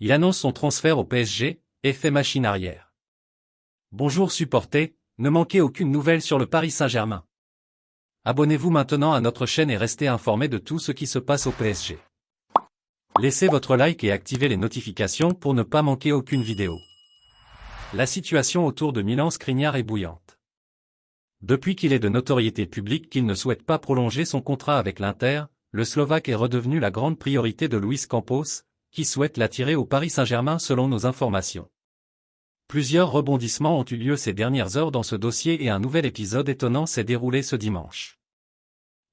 Il annonce son transfert au PSG, et fait machine arrière. Bonjour supporters, ne manquez aucune nouvelle sur le Paris Saint-Germain. Abonnez-vous maintenant à notre chaîne et restez informés de tout ce qui se passe au PSG. Laissez votre like et activez les notifications pour ne pas manquer aucune vidéo. La situation autour de Milan Skriniar est bouillante. Depuis qu'il est de notoriété publique qu'il ne souhaite pas prolonger son contrat avec l'Inter, le Slovaque est redevenu la grande priorité de Luis Campos, qui souhaite l'attirer au Paris Saint-Germain selon nos informations. Plusieurs rebondissements ont eu lieu ces dernières heures dans ce dossier et un nouvel épisode étonnant s'est déroulé ce dimanche.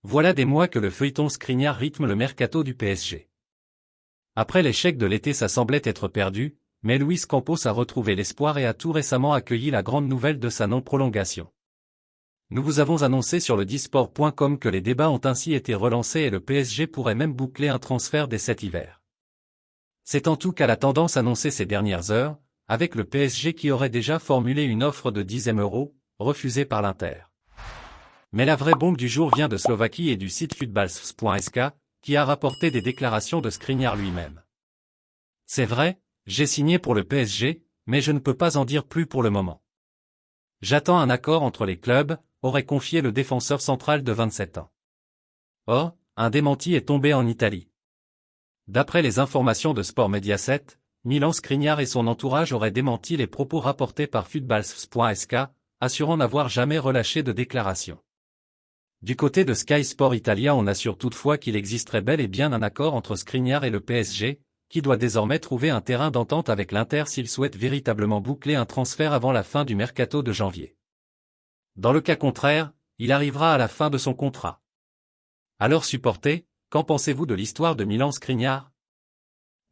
Voilà des mois que le feuilleton Skriniar rythme le mercato du PSG. Après l'échec de l'été, ça semblait être perdu, mais Luis Campos a retrouvé l'espoir et a tout récemment accueilli la grande nouvelle de sa non-prolongation. Nous vous avons annoncé sur le disport.com que les débats ont ainsi été relancés et le PSG pourrait même boucler un transfert dès cet hiver. C'est en tout cas la tendance annoncée ces dernières heures, avec le PSG qui aurait déjà formulé une offre de 10 €, refusée par l'Inter. Mais la vraie bombe du jour vient de Slovaquie et du site footballs.sk, qui a rapporté des déclarations de Skriniar lui-même. C'est vrai, j'ai signé pour le PSG, mais je ne peux pas en dire plus pour le moment. J'attends un accord entre les clubs, aurait confié le défenseur central de 27 ans. Or, un démenti est tombé en Italie. D'après les informations de Sport Mediaset, Milan Skriniar et son entourage auraient démenti les propos rapportés par footballs.sk, assurant n'avoir jamais relâché de déclaration. Du côté de Sky Sport Italia, on assure toutefois qu'il existerait bel et bien un accord entre Skriniar et le PSG, qui doit désormais trouver un terrain d'entente avec l'Inter s'il souhaite véritablement boucler un transfert avant la fin du mercato de janvier. Dans le cas contraire, il arrivera à la fin de son contrat. Alors supporters, qu'en pensez-vous de l'histoire de Milan Skriniar ?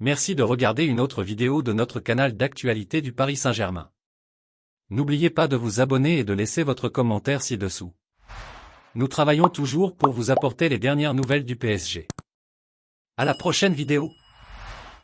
Merci de regarder une autre vidéo de notre canal d'actualité du Paris Saint-Germain. N'oubliez pas de vous abonner et de laisser votre commentaire ci-dessous. Nous travaillons toujours pour vous apporter les dernières nouvelles du PSG. À la prochaine vidéo.